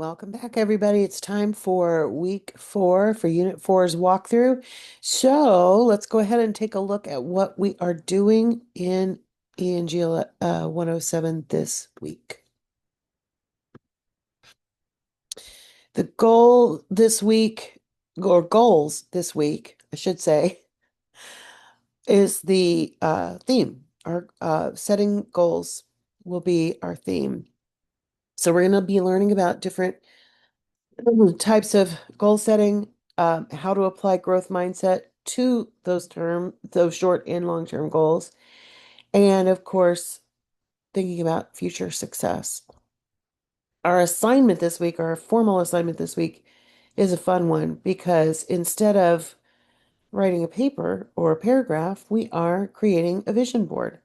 Welcome back, everybody. It's time for week 4 for Unit 4's walkthrough. So let's go ahead and take a look at what we are doing in ENG107 this week. The goal this week, or goals this week, I should say, is the theme. Our setting goals will be our theme. So we're going to be learning about different types of goal setting, how to apply growth mindset to those short and long-term goals, and of course, thinking about future success. Our assignment this week, our formal assignment this week, is a fun one because instead of writing a paper or a paragraph, we are creating a vision board.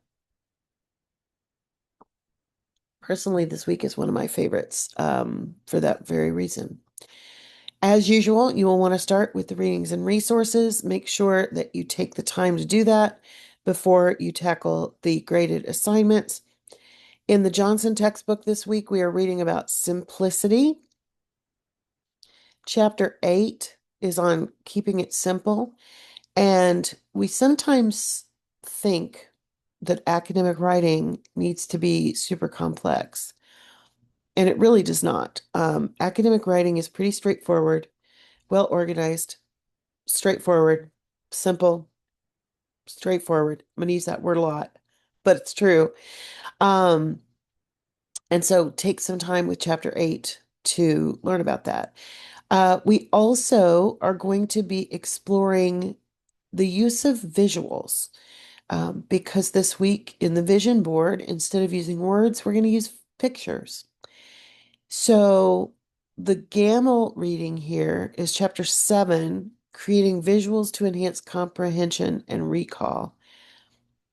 Personally, this week is one of my favorites for that very reason. As usual, you will want to start with the readings and resources. Make sure that you take the time to do that before you tackle the graded assignments. In the Johnson textbook this week, we are reading about simplicity. Chapter 8 is on keeping it simple. And we sometimes think that academic writing needs to be super complex, and it really does not. Academic writing is pretty straightforward, well organized, straightforward, simple, straightforward. I'm going to use that word a lot, but it's true. Um, and so take some time with chapter 8 to learn about that. We also are going to be exploring the use of visuals because this week in the vision board, instead of using words, we're going to use pictures. So the GAML reading here is chapter 7, creating visuals to enhance comprehension and recall.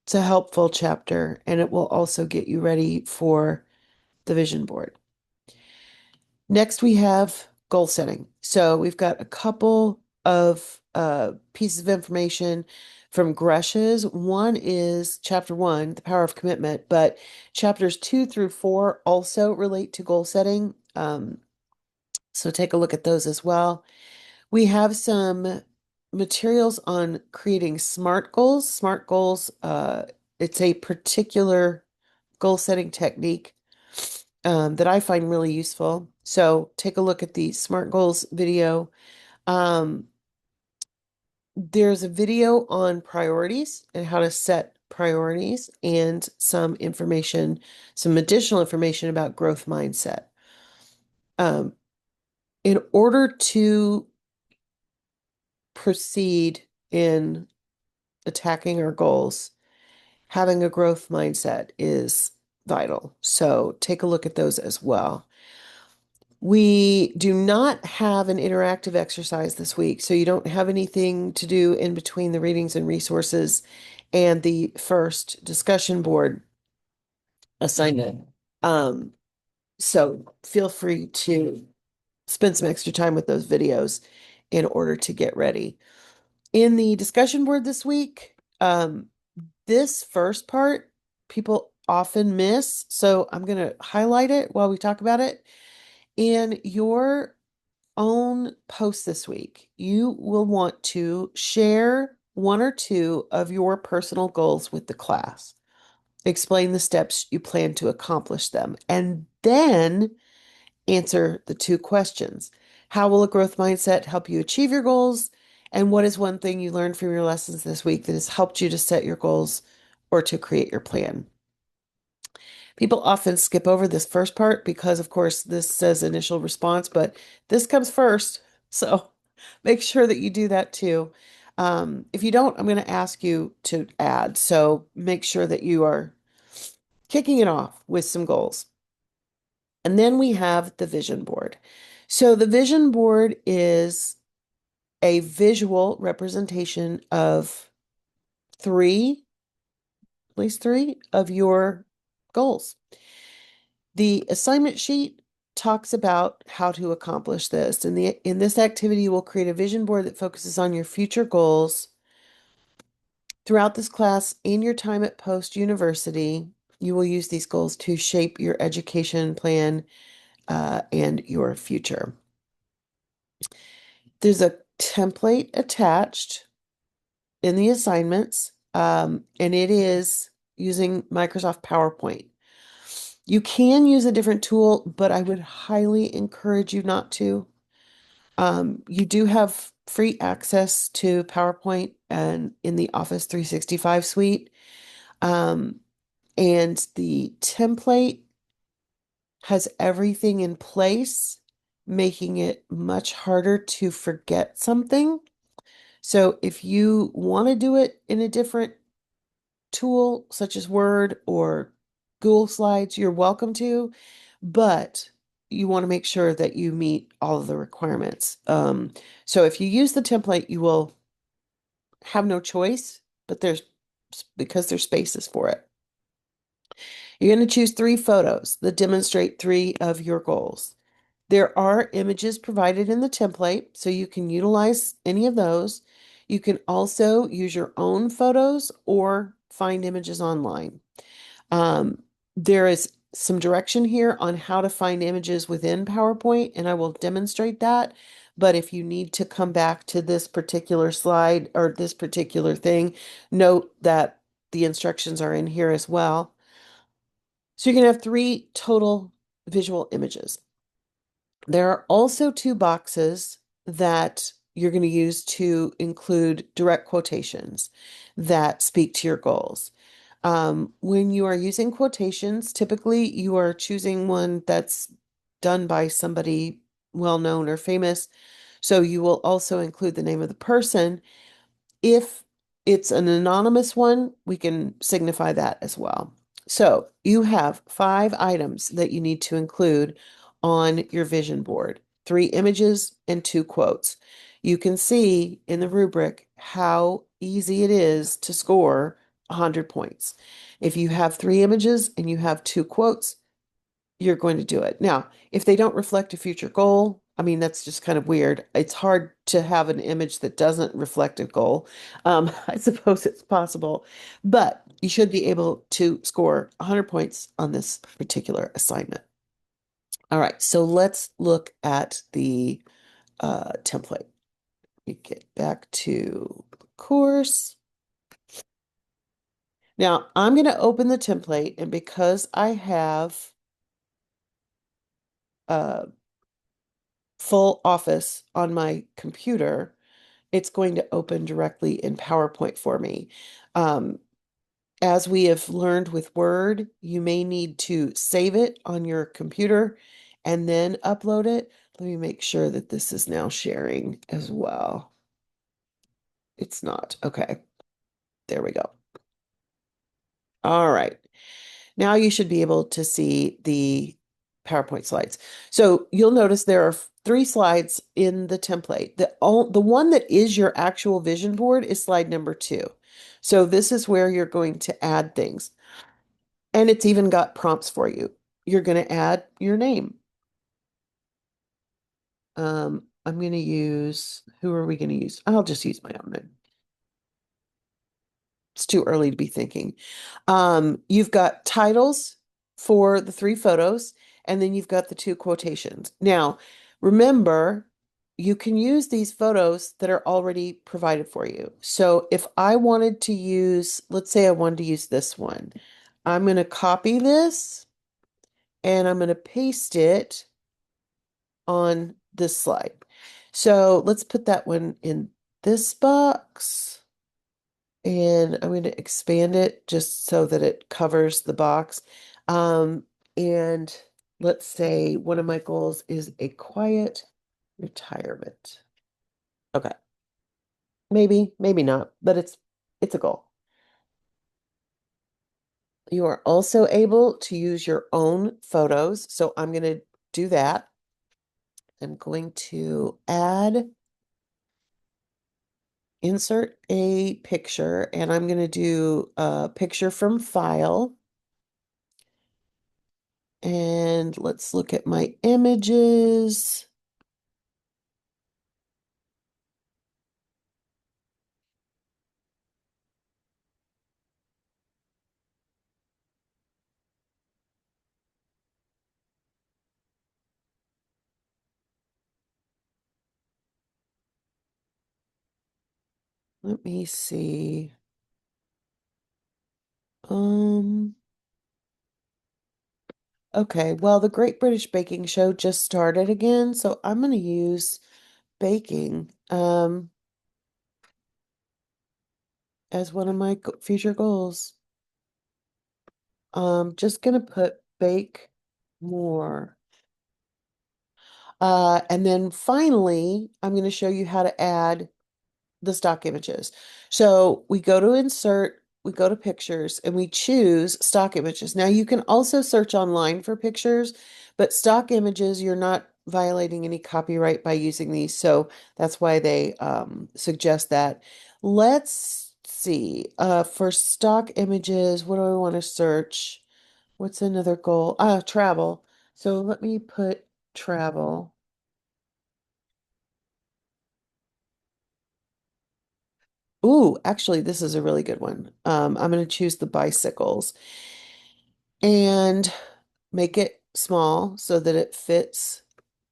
It's a helpful chapter, and it will also get you ready for the vision board. Next, we have goal setting. So we've got a couple of pieces of information from Gresh's. One is chapter 1, the power of commitment, but chapters 2 through 4 also relate to goal setting. So take a look at those as well. We have some materials on creating SMART goals. SMART goals, it's a particular goal setting technique that I find really useful. So take a look at the SMART goals video. Um, there's a video on priorities and how to set priorities and some information, some additional information about growth mindset. In order to proceed in attacking our goals, having a growth mindset is vital. So take a look at those as well. We do not have an interactive exercise this week, so you don't have anything to do in between the readings and resources and the first discussion board assignment. So feel free to spend some extra time with those videos in order to get ready. In the discussion board this week, this first part people often miss, so I'm going to highlight it while we talk about it. In your own post this week, you will want to share one or two of your personal goals with the class. Explain the steps you plan to accomplish them, and then answer the two questions. How will a growth mindset help you achieve your goals? And what is one thing you learned from your lessons this week that has helped you to set your goals or to create your plan? People often skip over this first part because, of course, this says initial response, but this comes first. So make sure that you do that too. If you don't, I'm going to ask you to add. So make sure that you are kicking it off with some goals. And then we have the vision board. So the vision board is a visual representation of three, at least three of your goals. The assignment sheet talks about how to accomplish this. In this activity, you will create a vision board that focuses on your future goals. Throughout this class and your time at post-university, you will use these goals to shape your education plan and your future. There's a template attached in the assignments, and it is using Microsoft PowerPoint. You can use a different tool, but I would highly encourage you not to. You do have free access to PowerPoint and in the Office 365 suite. Um, and the template has everything in place, making it much harder to forget something. So if you want to do it in a different tool, such as Word or Google Slides, you're welcome to, but you want to make sure that you meet all of the requirements. So if you use the template, you will have no choice, but because there's spaces for it. You're going to choose 3 photos that demonstrate 3 of your goals. There are images provided in the template, so you can utilize any of those. You can also use your own photos or find images online. Um, there is some direction here on how to find images within PowerPoint, and I will demonstrate that. But if you need to come back to this particular slide or this particular thing, note that the instructions are in here as well. So you can have 3 total visual images. There are also 2 boxes that you're going to use to include direct quotations that speak to your goals. When you are using quotations, typically you are choosing one that's done by somebody well known or famous. So you will also include the name of the person. If it's an anonymous one, we can signify that as well. So you have 5 items that you need to include on your vision board, 3 images and 2 quotes. You can see in the rubric how easy it is to score 100 points. If you have 3 images and you have 2 quotes, you're going to do it. Now, if they don't reflect a future goal, I mean, that's just kind of weird. It's hard to have an image that doesn't reflect a goal. I suppose it's possible, but you should be able to score 100 points on this particular assignment. All right, so let's look at the template. We get back to the course. Now, I'm going to open the template, and because I have uh, full Office on my computer, it's going to open directly in PowerPoint for me. Um, as we have learned with Word, you may need to save it on your computer and then upload it. Let me make sure that this is now sharing as well. It's not. Okay. There we go. All right. Now you should be able to see the PowerPoint slides. So you'll notice there are 3 slides in the template. The one that is your actual vision board is slide number 2. So this is where you're going to add things. And it's even got prompts for you. You're going to add your name. I'm going to use, who are we going to use? I'll just use my own name. It's too early to be thinking. You've got titles for the 3 photos, and then you've got the 2 quotations. Now, remember, you can use these photos that are already provided for you. So if I wanted to use, let's say I wanted to use this one, I'm going to copy this and I'm going to paste it on this slide. So let's put that one in this box. And I'm going to expand it just so that it covers the box. And let's say one of my goals is a quiet retirement. Okay. Maybe, maybe not, but it's a goal. You are also able to use your own photos. So I'm going to do that. I'm going to insert a picture, and I'm going to do a picture from file. And let's look at my images. Let me see. Um, okay, well, the Great British Baking Show just started again, so I'm going to use baking as one of my future goals. Just going to put bake more. And then finally, I'm going to show you how to add the stock images. So we go to insert, we go to pictures, and we choose stock images. Now you can also search online for pictures, but stock images, you're not violating any copyright by using these. So that's why they suggest that. Let's see. For stock images, what do I want to search? What's another goal? Travel. So let me put travel. Ooh, actually, this is a really good one. I'm going to choose the bicycles and make it small so that it fits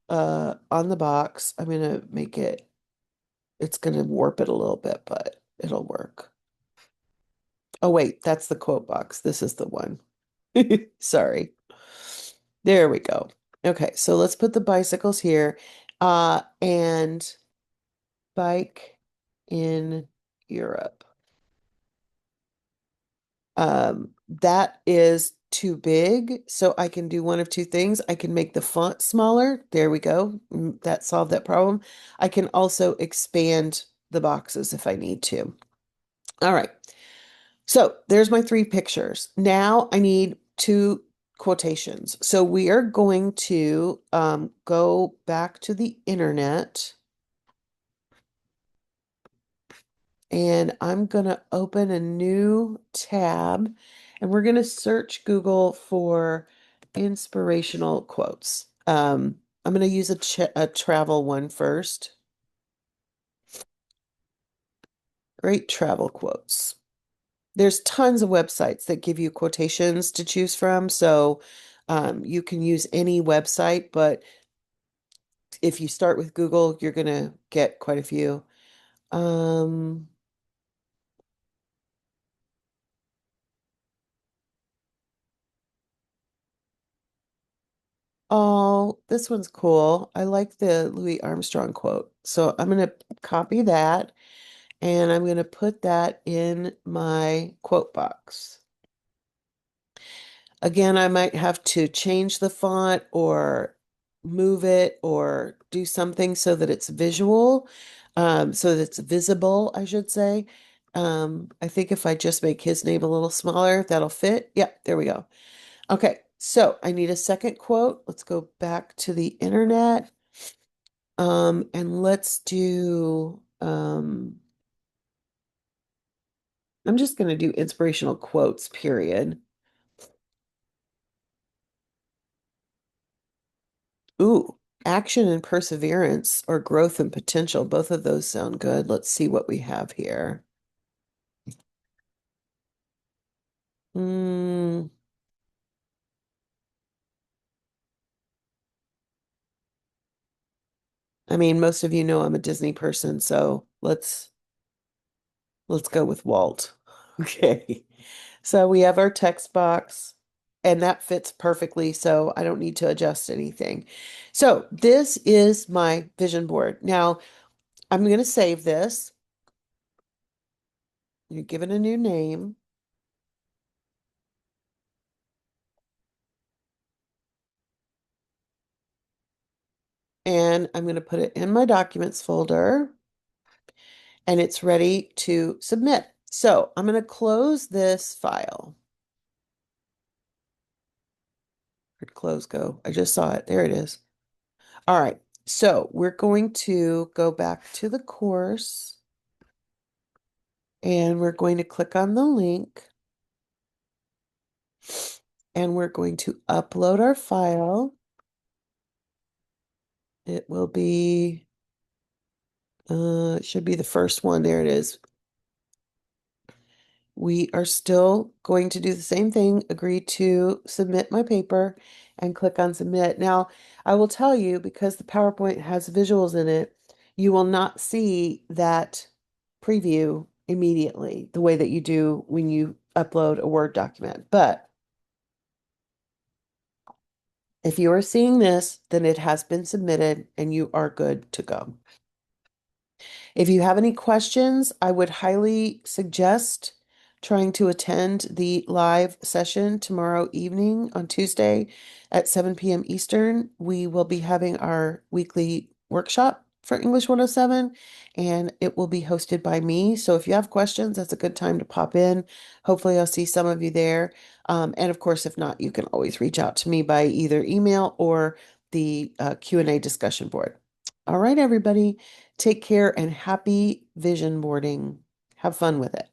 on the box. I'm going to make it, it's going to warp it a little bit, but it'll work. Oh, wait, that's the quote box. This is the one. Sorry. There we go. Okay, so let's put the bicycles here. And bike in Europe. That is too big, so I can do one of two things. I can make the font smaller. There we go. That solved that problem. I can also expand the boxes if I need to. All right. So there's my three pictures. Now I need two quotations. So we are going to go back to the internet. And I'm going to open a new tab and we're going to search Google for inspirational quotes. I'm going to use a travel one first. Great travel quotes. There's tons of websites that give you quotations to choose from. So you can use any website, but if you start with Google, you're going to get quite a few. Um, Oh, this one's cool. I like the Louis Armstrong quote. So I'm going to copy that and I'm going to put that in my quote box. Again, I might have to change the font or move it or do something so that it's visual, so that it's visible, I should say. I think if I just make his name a little smaller, that'll fit. Yeah, there we go. Okay, so I need a second quote. Let's go back to the internet. And let's do, I'm just going to do inspirational quotes, period. Ooh, action and perseverance or growth and potential. Both of those sound good. Let's see what we have here. Mm, I mean, most of you know I'm a Disney person, so let's go with Walt. Okay. So we have our text box and that fits perfectly, so I don't need to adjust anything. So this is my vision board. Now, I'm going to save this. You give it a new name, and I'm going to put it in my documents folder, and it's ready to submit. So I'm going to close this file. Where'd close go? I just saw it. There it is. All right. So we're going to go back to the course, and we're going to click on the link, and we're going to upload our file. It will be, it should be the first one. There it is. We are still going to do the same thing, agree to submit my paper and click on submit. Now, I will tell you, because the PowerPoint has visuals in it, you will not see that preview immediately the way that you do when you upload a Word document. But if you are seeing this, then it has been submitted and you are good to go. If you have any questions, I would highly suggest trying to attend the live session tomorrow evening on Tuesday at 7 p.m. Eastern. We will be having our weekly workshop for English 107, and it will be hosted by me. So if you have questions, that's a good time to pop in. Hopefully, I'll see some of you there. And of course, if not, you can always reach out to me by either email or the Q&A discussion board. All right, everybody. Take care and happy vision boarding. Have fun with it.